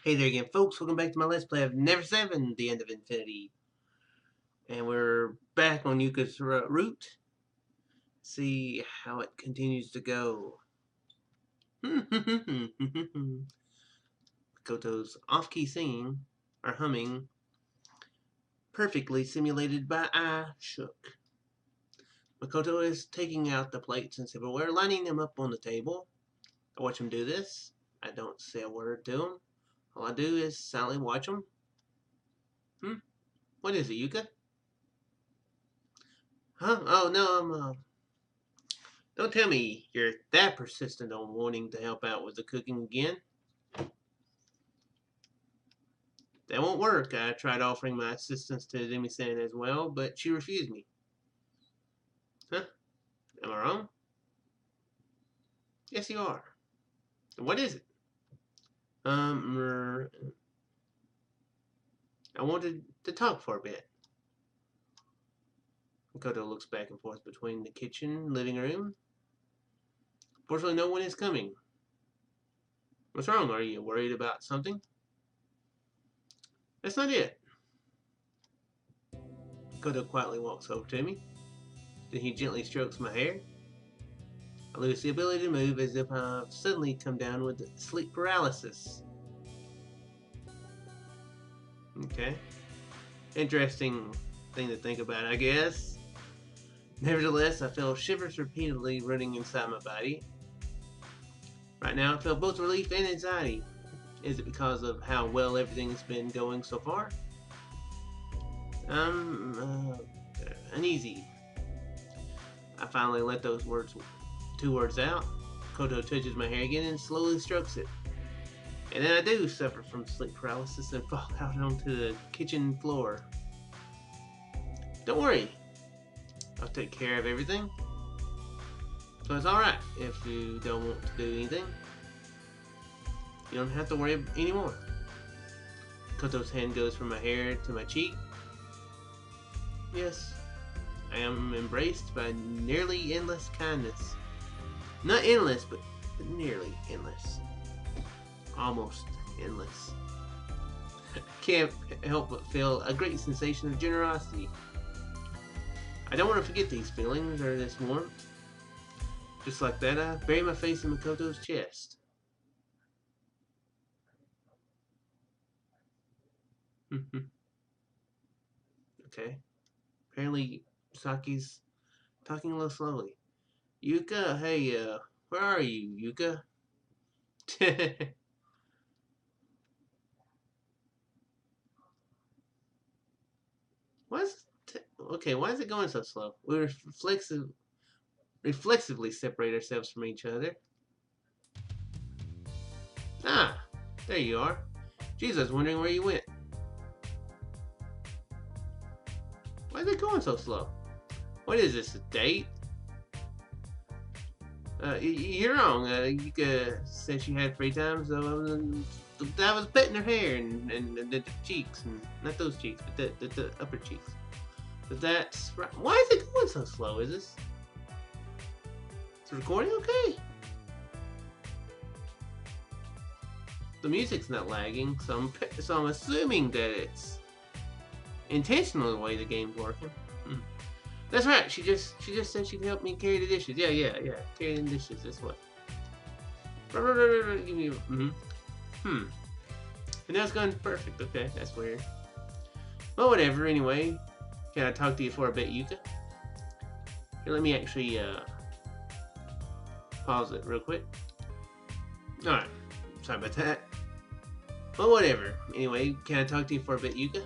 Hey there again, folks. Welcome back to my Let's Play of Never7, The End of Infinity. And we're back on Yuka's route. See how it continues to go. Makoto's off-key singing, or humming, perfectly simulated by I Shook. Makoto is taking out the plates and silverware, lining them up on the table. I watch him do this. I don't say a word to him. All I do is silently watch him. What is it, Yuka? Huh? Oh, no, don't tell me you're that persistent on wanting to help out with the cooking again. That won't work. I tried offering my assistance to Demi-san as well, but she refused me. Huh? Am I wrong? Yes, you are. What is it? I wanted to talk for a bit. Makoto looks back and forth between the kitchen and living room. Fortunately, no one is coming. What's wrong? Are you worried about something? That's not it. Makoto quietly walks over to me. Then he gently strokes my hair. I lose the ability to move as if I've suddenly come down with sleep paralysis. Okay. Interesting thing to think about, I guess. Nevertheless, I feel shivers repeatedly running inside my body. Right now, I feel both relief and anxiety. Is it because of how well everything's been going so far? I'm uneasy. I finally let those two words out. Koto touches my hair again and slowly strokes it. And then I do suffer from sleep paralysis and fall out onto the kitchen floor. Don't worry. I'll take care of everything. So it's alright if you don't want to do anything. You don't have to worry anymore. Koto's hand goes from my hair to my cheek. Yes, I am embraced by nearly endless kindness. Not endless, but nearly endless. Almost endless. I can't help but feel a great sensation of generosity. I don't want to forget these feelings or this warmth. Just like that, I bury my face in Makoto's chest. Okay. Apparently, Saki's talking a little slowly. Yuka, hey, where are you, Yuka? Okay, why is it going so slow? We reflexively separate ourselves from each other. Ah, there you are. Jeez, I was wondering where you went. Why is it going so slow? What is this, a date? You're wrong. Yuka said she had free time, so I was petting her hair and the cheeks, and not those cheeks, but the upper cheeks. But that's right. Why is it going so slow? Is this? Is the recording okay? The music's not lagging, so I'm assuming that it's intentional the way the game's working. That's right. She just said she'd help me carry the dishes. Yeah. Carry the dishes. That's what. Give me. And now it's going perfect. Okay, that's weird. Well, whatever. Anyway, can I talk to you for a bit, Yuka? Here, let me actually pause it real quick. All right. Sorry about that. Well, whatever. Anyway, can I talk to you for a bit, Yuka?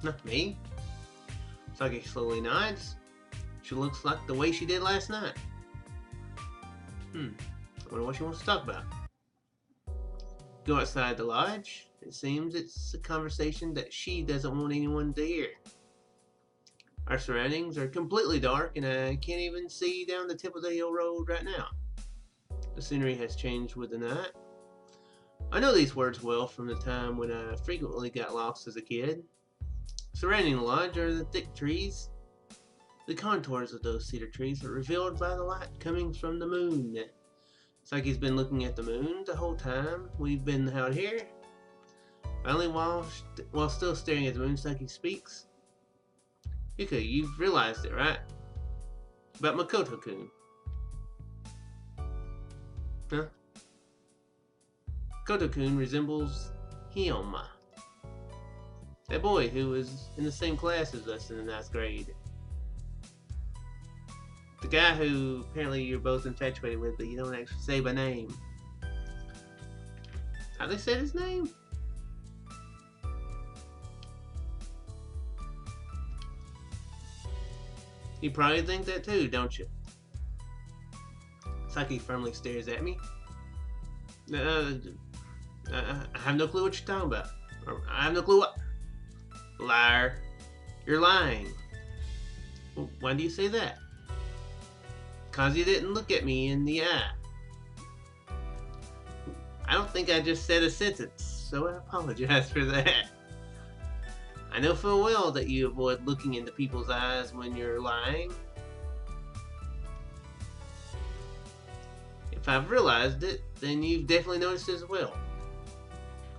Not me. Saki slowly nods. She looks like the way she did last night. I wonder what she wants to talk about. Go outside the lodge. It seems it's a conversation that she doesn't want anyone to hear. Our surroundings are completely dark and I can't even see down the tip of the hill road right now. The scenery has changed with the night. I know these words well from the time when I frequently got lost as a kid. Surrounding the lodge are the thick trees. The contours of those cedar trees are revealed by the light coming from the moon. Saki's been looking at the moon the whole time we've been out here. Finally, while still staring at the moon, Saki speaks. Yuka, you've realized it, right? About Makoto-kun. Huh? Makoto-kun resembles Hyoma. That boy who was in the same class as us in the 9th grade. The guy who apparently you're both infatuated with, but you don't actually say by name. How they said his name? You probably think that too, don't you? Saki firmly stares at me. I have no clue what you're talking about. I have no clue what... Liar. You're lying. Well, why do you say that? Because you didn't look at me in the eye. I don't think I just said a sentence, so I apologize for that. I know full well that you avoid looking into people's eyes when you're lying. If I've realized it, then you've definitely noticed it as well.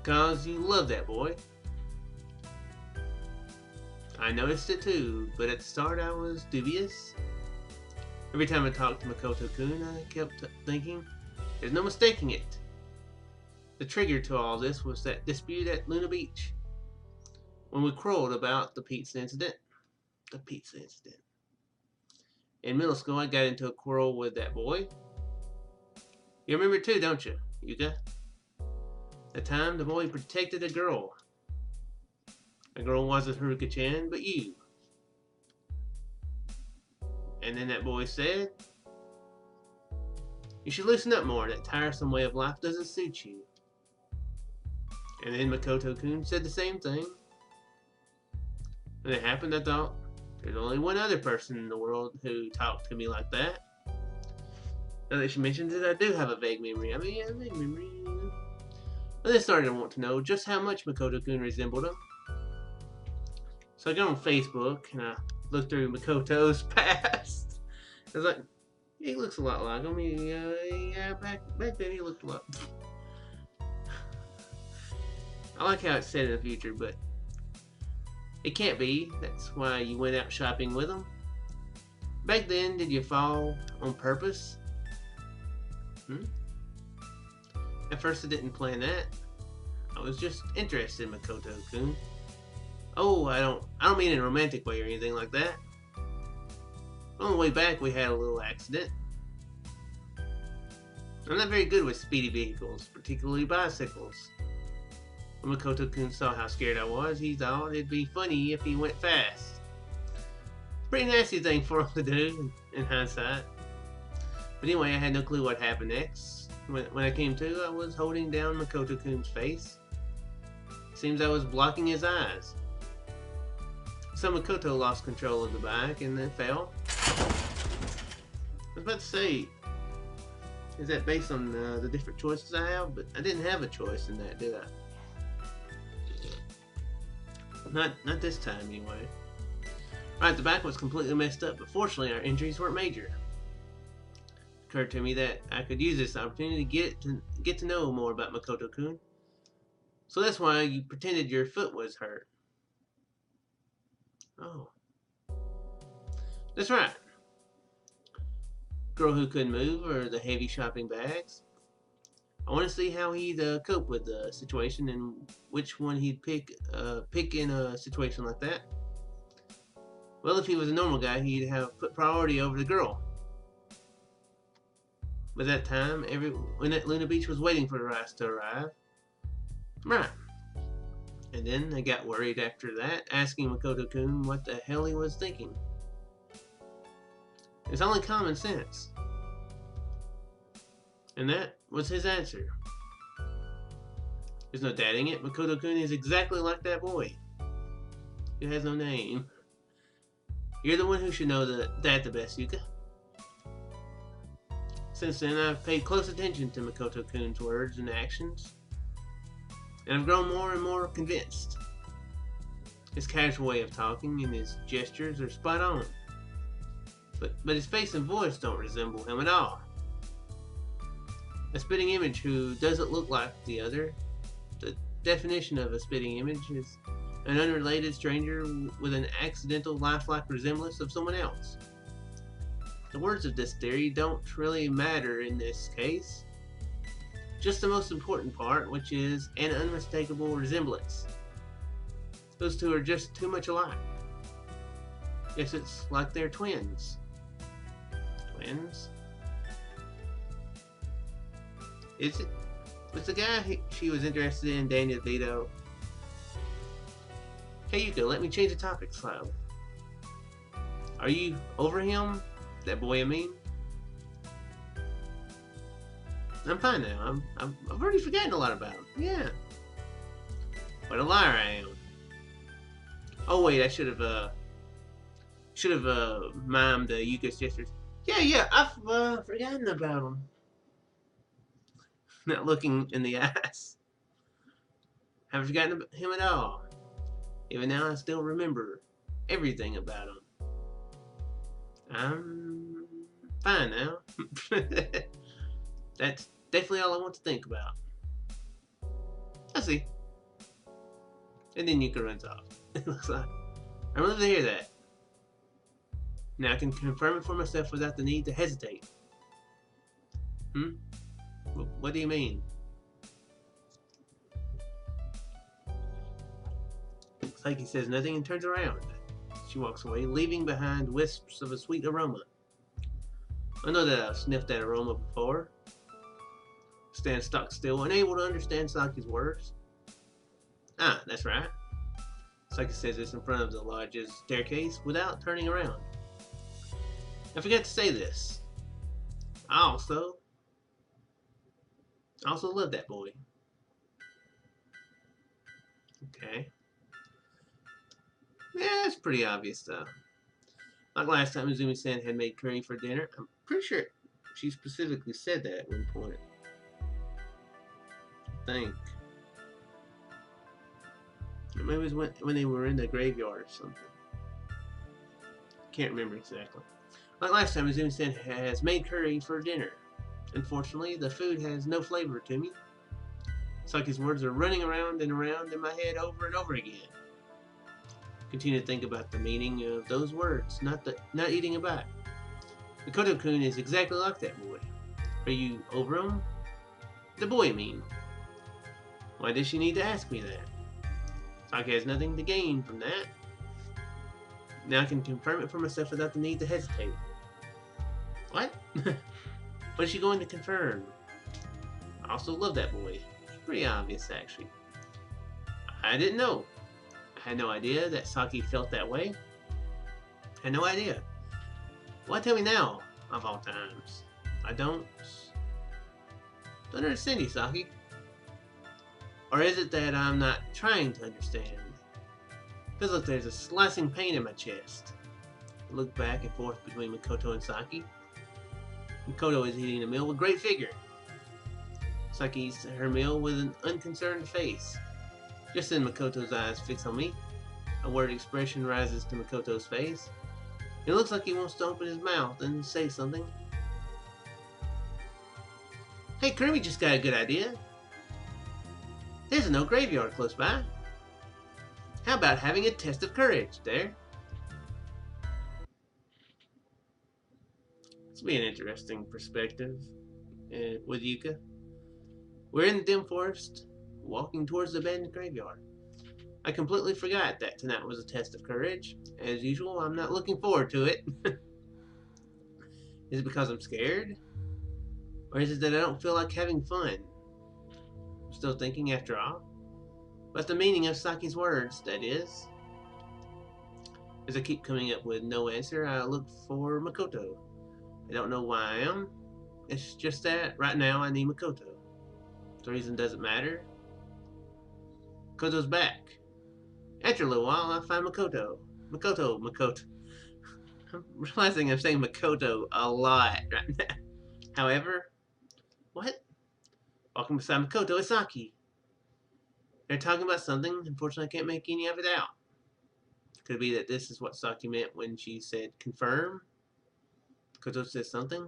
Because you love that boy. I noticed it too, but at the start I was dubious. Every time I talked to Makoto-kun, I kept thinking, there's no mistaking it. The trigger to all this was that dispute at Luna Beach. When we quarreled about the pizza incident. In middle school, I got into a quarrel with that boy. You remember too, don't you, Yuka? The time the boy protected a girl. The girl wasn't Haruka-chan, but you. And then that boy said, you should loosen up more. That tiresome way of life doesn't suit you. And then Makoto-kun said the same thing. When it happened, I thought, there's only one other person in the world who talked to me like that. Now that she mentions it, I do have a vague memory. But then I started to want to know just how much Makoto-kun resembled him. So I got on Facebook and I looked through Makoto's past. I was like, he looks a lot like him. Yeah, back then he looked a lot. I like how it's said in the future, but it can't be. That's why you went out shopping with him. Back then, did you fall on purpose? At first I didn't plan that. I was just interested in Makoto-kun. Oh, I don't mean in a romantic way or anything like that. On the way back, we had a little accident. I'm not very good with speedy vehicles, particularly bicycles. When Makoto-kun saw how scared I was, he thought it'd be funny if he went fast. Pretty nasty thing for him to do, in hindsight. But anyway, I had no clue what happened next. When I came to, I was holding down Makoto-kun's face. Seems I was blocking his eyes. So Makoto lost control of the bike and then fell. I was about to say, is that based on the different choices I have? But I didn't have a choice in that, did I? Not this time, anyway. Right, the back was completely messed up, but fortunately our injuries weren't major. It occurred to me that I could use this opportunity to get to know more about Makoto-kun. So that's why you pretended your foot was hurt. Oh. That's right. Girl who couldn't move, or the heavy shopping bags. I want to see how he'd cope with the situation and which one he'd pick in a situation like that. Well, if he was a normal guy, he'd have put priority over the girl. But that time, everyone at Luna Beach was waiting for the rice to arrive. Right. And then I got worried after that, asking Makoto-kun what the hell he was thinking. It's only common sense. And that was his answer. There's no doubting it. Makoto-kun is exactly like that boy. He has no name. You're the one who should know that the best, Yuka. Since then, I've paid close attention to Makoto-kun's words and actions. And I've grown more and more convinced. His casual way of talking and his gestures are spot on. But his face and voice don't resemble him at all. A spitting image who doesn't look like the other. definition of a spitting image is an unrelated stranger with an accidental lifelike resemblance of someone else. The words of this theory don't really matter in this case, just the most important part, which is an unmistakable resemblance. Those two are just too much alike. Guess it's like they're twins. Twins? Is it? Was the guy she was interested in Danny DeVito? Hey Yuka, let me change the topic slightly. Are you over him? That boy I mean? I'm fine now. I've already forgotten a lot about him. Yeah. What a liar I am. Oh wait, I should have mimed Yuka's gestures. Yeah, I've forgotten about him. Not looking in the eyes. Haven't forgotten about him at all. Even now, I still remember everything about him. I'm fine now. That's definitely all I want to think about. I see. And then Yuka runs off. It looks like. I'm relieved to hear that. Now I can confirm it for myself without the need to hesitate. What do you mean? Psyche says nothing and turns around. She walks away, leaving behind wisps of a sweet aroma. I know that I've sniffed that aroma before. Stand stock still, unable to understand Saki's words. Ah, that's right. Psyche says this in front of the lodge's staircase without turning around. I forgot to say this. I also love that boy. Okay. Yeah, it's pretty obvious though. Like last time Izumi-san had made curry for dinner. I'm pretty sure she specifically said that at one point. I think. Maybe it was when they were in the graveyard or something. Can't remember exactly. Like last time Izumi-san has made curry for dinner. Unfortunately, the food has no flavor to me. Saki's words are running around and around in my head over and over again. Continue to think about the meaning of those words, not eating a bite. Makoto-kun is exactly like that boy. Are you over him? The boy, I mean. Why does she need to ask me that? Saki has nothing to gain from that. Now I can confirm it for myself without the need to hesitate. What? What is she going to confirm? I also love that boy. It's pretty obvious, actually. I didn't know. I had no idea that Saki felt that way. I had no idea. Why tell me now, of all times? I don't understand you, Saki. Or is it that I'm not trying to understand? Feels like there's a slicing pain in my chest. I look back and forth between Makoto and Saki. Makoto is eating a meal with great vigor. Saki eats her meal with an unconcerned face. Just then Makoto's eyes fix on me. A worried expression rises to Makoto's face. It looks like he wants to open his mouth and say something. Hey, Kirby just got a good idea. There's an old graveyard close by. How about having a test of courage there? This will be an interesting perspective with Yuka. We're in the dim forest, walking towards the abandoned graveyard. I completely forgot that tonight was a test of courage. As usual, I'm not looking forward to it. Is it because I'm scared? Or is it that I don't feel like having fun? I'm still thinking after all. But the meaning of Saki's words, that is. As I keep coming up with no answer, I look for Makoto. I don't know why I am. It's just that right now I need Makoto. The reason doesn't matter. Makoto's back. After a little while, I find Makoto. Makoto. I'm realizing I'm saying Makoto a lot right now. However, what? Walking beside Makoto is Saki. They're talking about something. Unfortunately, I can't make any of it out. Could it be that this is what Saki meant when she said confirm? Makoto says something.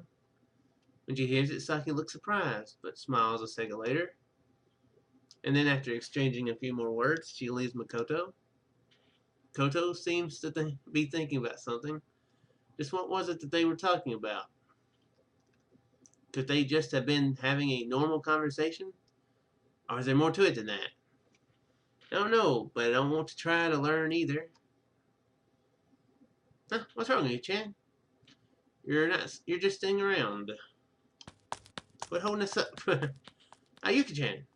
When she hears it, Saki looks surprised, but smiles a second later. And then after exchanging a few more words, she leaves Makoto. Makoto seems to be thinking about something. Just what was it that they were talking about? Could they just have been having a normal conversation? Or is there more to it than that? I don't know, but I don't want to try to learn either. Huh, what's wrong with you, Chan? You're just staying around. Quit holding us up. Yuka-chan.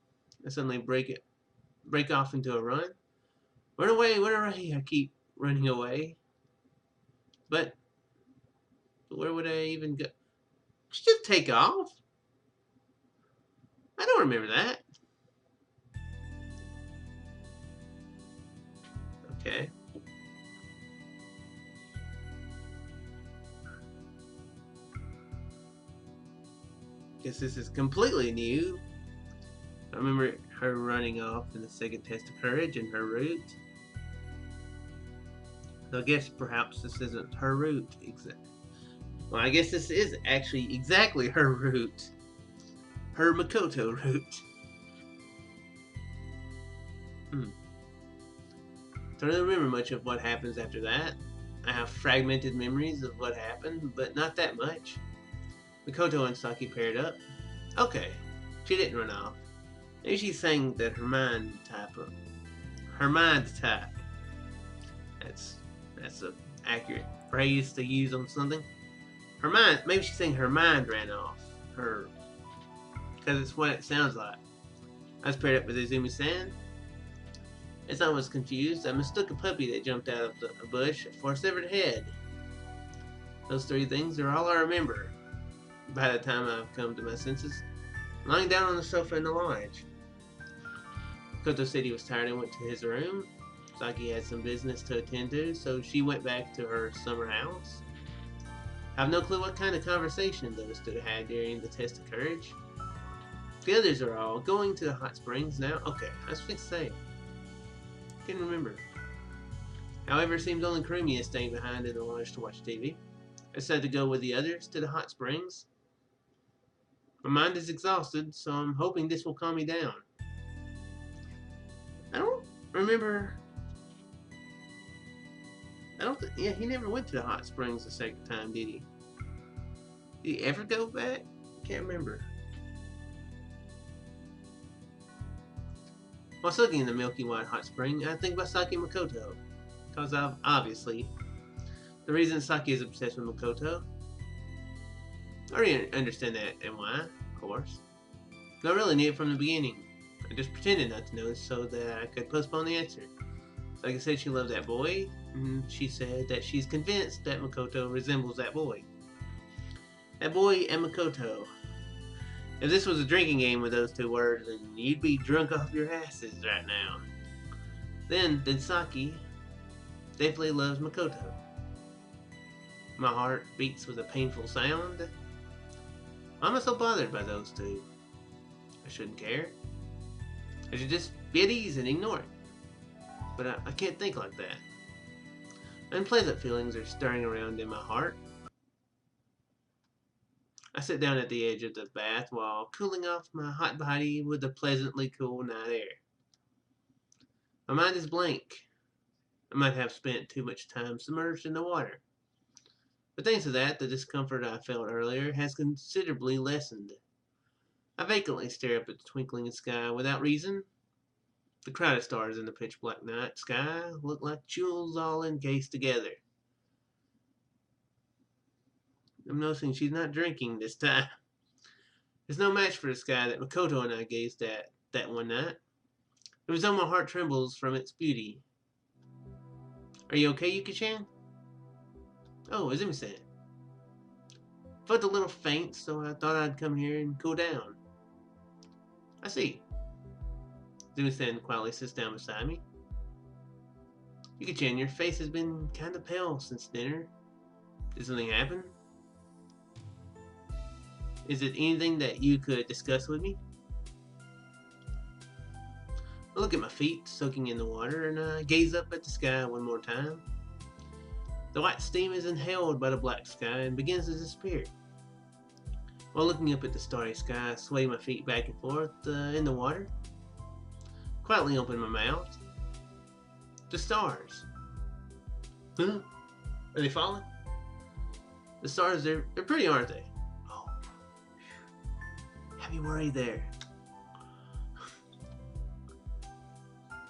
I suddenly break off into a run. Run away, run away. I keep running away. But where would I even go? Just take off? I don't remember that. Okay. Guess this is completely new. I remember her running off in the second test of courage and her route. So I guess perhaps this isn't her route exactly. Well, I guess this is actually exactly her route. Her Makoto route. Don't really remember much of what happens after that. I have fragmented memories of what happened, but not that much. Makoto and Saki paired up. Okay, she didn't run off. Maybe she's saying that her mind type. That's a accurate phrase to use on something. Her mind. Maybe she's saying her mind ran off. Because it's what it sounds like. I was paired up with Izumi-san. As I was confused, I mistook a puppy that jumped out of a bush for a severed head. Those three things are all I remember. By the time I've come to my senses, lying down on the sofa in the lodge. Koto said he was tired and went to his room. Saki had some business to attend to, so she went back to her summer house. I have no clue what kind of conversation those two had during the test of courage. The others are all going to the hot springs now. Okay, I was going to say. Couldn't remember. However, it seems only Kurumi is staying behind in the lodge to watch TV. I decided to go with the others to the hot springs. My mind is exhausted, so I'm hoping this will calm me down. I don't remember. Yeah, he never went to the hot springs the second time, did he? Did he ever go back? Can't remember. While soaking in the milky white hot spring, I think about Saki Makoto. Because obviously, the reason Saki is obsessed with Makoto. I already understand that and why, of course. I really knew it from the beginning. I just pretended not to know so that I could postpone the answer. Like I said, she loves that boy, and she said that she's convinced that Makoto resembles that boy. That boy and Makoto. If this was a drinking game with those two words, then you'd be drunk off your asses right now. Then Saki definitely loves Makoto. My heart beats with a painful sound. Why am I so bothered by those two? I shouldn't care. I should just be at ease and ignore it. But I can't think like that. Unpleasant feelings are stirring around in my heart. I sit down at the edge of the bath while cooling off my hot body with the pleasantly cool night air. My mind is blank. I might have spent too much time submerged in the water. But thanks to that, the discomfort I felt earlier has considerably lessened. I vacantly stare up at the twinkling sky without reason. The crowded stars in the pitch black night sky look like jewels all encased together. I'm noticing she's not drinking this time. There's no match for the sky that Makoto and I gazed at that one night. It was though my heart trembles from its beauty. Are you okay, Yuka-chan? Oh, Izumi-san. Felt a little faint, so I thought I'd come here and cool down. I see. Izumi-san quietly sits down beside me. Yuka-chan, your face has been kind of pale since dinner. Did something happen? Is it anything that you could discuss with me? I look at my feet soaking in the water and I gaze up at the sky one more time. The white steam is inhaled by the black sky and begins to disappear. While looking up at the starry sky, I sway my feet back and forth in the water. quietly opened my mouth. The stars. Huh? Are they falling? The stars, they're pretty, aren't they? Oh. Have you worried there?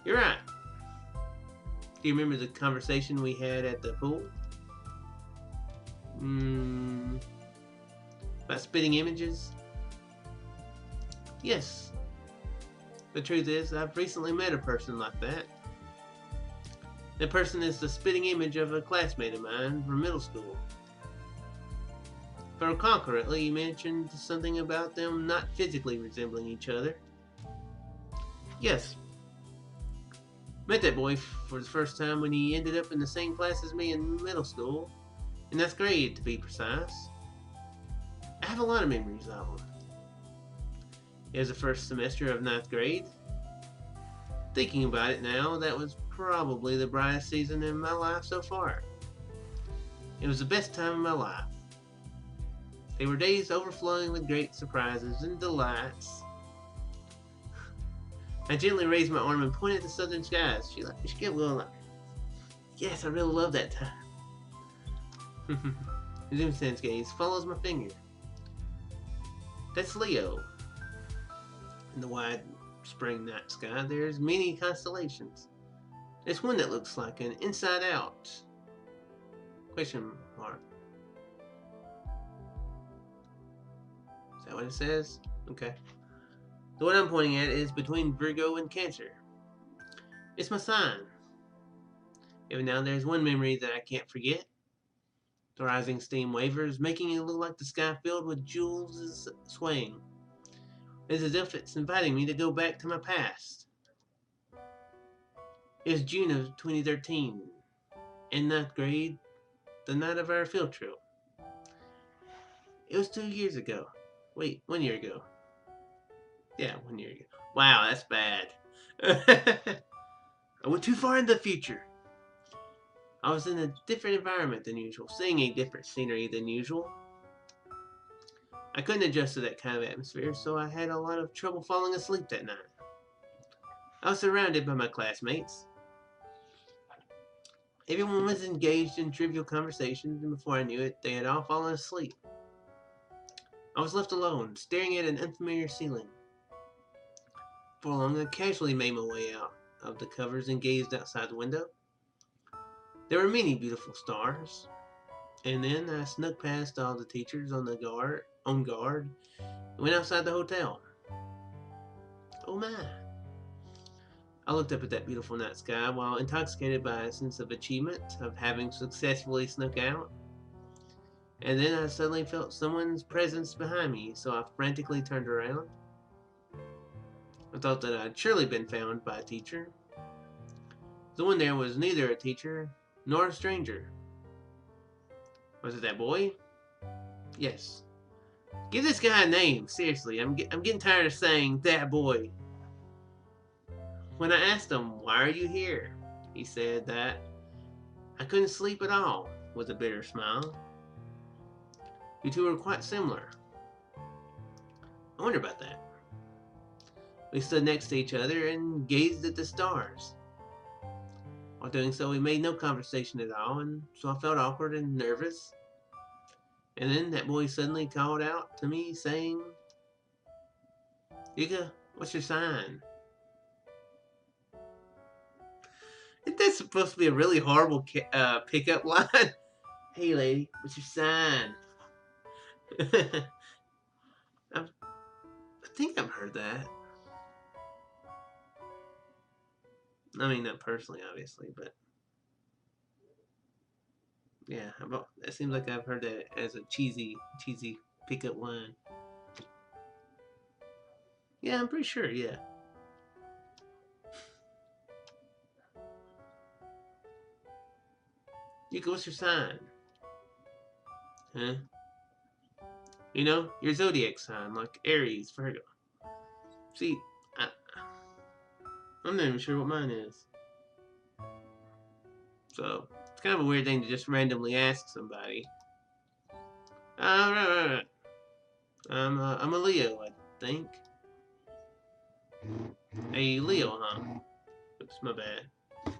You're right. Do you remember the conversation we had at the pool? About spitting images? Yes. The truth is, I've recently met a person like that. That person is the spitting image of a classmate of mine from middle school. If I recall correctly, you mentioned something about them not physically resembling each other. Yes. Met that boy for the first time when he ended up in the same class as me in middle school. In 9th grade, to be precise. I have a lot of memories of him. It was the first semester of 9th grade. Thinking about it now, that was probably the brightest season in my life so far. It was the best time of my life. They were days overflowing with great surprises and delights. I gently raised my arm and pointed at the southern skies. She kept going like, yes, I really love that time. Zoom-sense gaze follows my finger. That's Leo. In the wide spring night sky, there's many constellations. There's one that looks like an inside out. Question mark. Is that what it says? Okay. The one I'm pointing at is between Virgo and Cancer. It's my sign. Even now there's one memory that I can't forget. The rising steam wavers, making it look like the sky filled with jewels is swaying. It's as if it's inviting me to go back to my past. It was June of 2013. In 9th grade, the night of our field trip. It was 2 years ago. Wait, 1 year ago. Yeah, 1 year ago. Wow, that's bad. I went too far in the future. I was in a different environment than usual, seeing a different scenery than usual. I couldn't adjust to that kind of atmosphere, so I had a lot of trouble falling asleep that night. I was surrounded by my classmates. Everyone was engaged in trivial conversations, and before I knew it, they had all fallen asleep. I was left alone, staring at an unfamiliar ceiling. For long, I casually made my way out of the covers and gazed outside the window. There were many beautiful stars, and then I snuck past all the teachers on guard, and went outside the hotel. Oh my! I looked up at that beautiful night sky while intoxicated by a sense of achievement of having successfully snuck out. And then I suddenly felt someone's presence behind me, so I frantically turned around. I thought that I'd surely been found by a teacher. The one there was neither a teacher nor a stranger. Was it that boy? Yes. Give this guy a name, seriously. I'm getting tired of saying that boy. When I asked him, why are you here? He said that I couldn't sleep at all, with a bitter smile. You two are quite similar. I wonder about that. We stood next to each other and gazed at the stars. While doing so, we made no conversation at all, and so I felt awkward and nervous. And then that boy suddenly called out to me, saying, Yuka, what's your sign? Isn't that supposed to be a really horrible pickup line? Hey lady, what's your sign? I think I've heard that. I mean, not personally, obviously, but yeah, it seems like I've heard that as a cheesy pickup line. Yeah, I'm pretty sure, yeah. Yuka, what's your sign? Huh? You know, your zodiac sign, like Aries, Virgo. See, I'm not even sure what mine is. So, it's kind of a weird thing to just randomly ask somebody. Right. I'm a Leo, I think. A Leo, huh? Oops, my bad.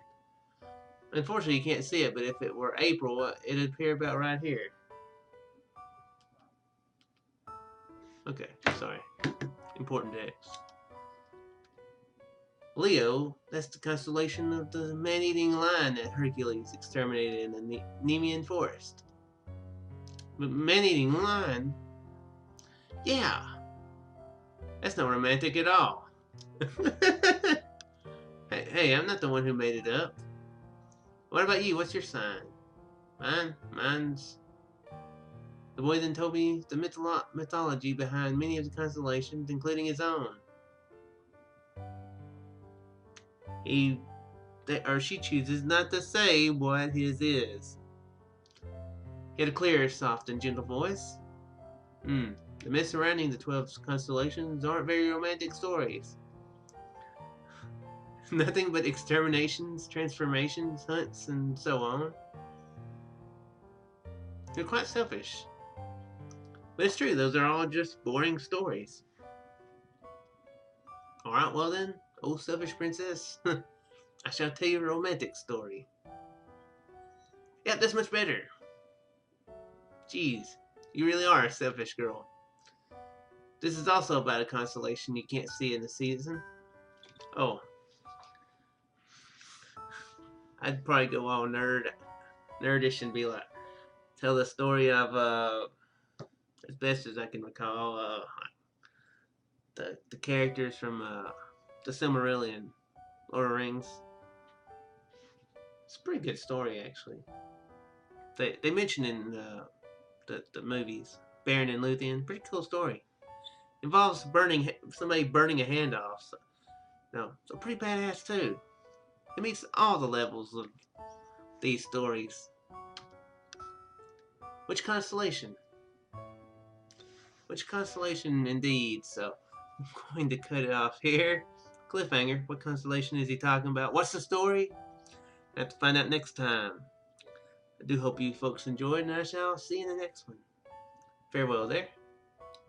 Unfortunately, you can't see it, but if it were April, it'd appear about right here. Okay, sorry. Important text. Leo, that's the constellation of the man-eating lion that Hercules exterminated in the Nemean forest. But man-eating lion? Yeah, that's not romantic at all. Hey, I'm not the one who made it up. What about you? What's your sign? Mine's... The boy then told me the mythology behind many of the constellations, including his own. She chooses not to say what his is. He had a clear, soft, and gentle voice. The myths surrounding the 12 constellations aren't very romantic stories. Nothing but exterminations, transformations, hunts, and so on. They're quite selfish. But it's true, those are all just boring stories. Alright, well then, old selfish princess, I shall tell you a romantic story. Yep, that's much better. Jeez, you really are a selfish girl. This is also about a constellation you can't see in the season. Oh. I'd probably go all nerdish and be like, tell the story of, as best as I can recall, the characters from the Silmarillion, Lord of the Rings. It's a pretty good story, actually. They mention in the movies, Baron and Luthien. Pretty cool story. Involves somebody burning a hand off. So pretty badass too. It meets all the levels of these stories. Which constellation? Which constellation indeed? So I'm going to cut it off here. Cliffhanger. What constellation is he talking about? What's the story? I have to find out next time. I do hope you folks enjoyed, and I shall see you in the next one. Farewell there.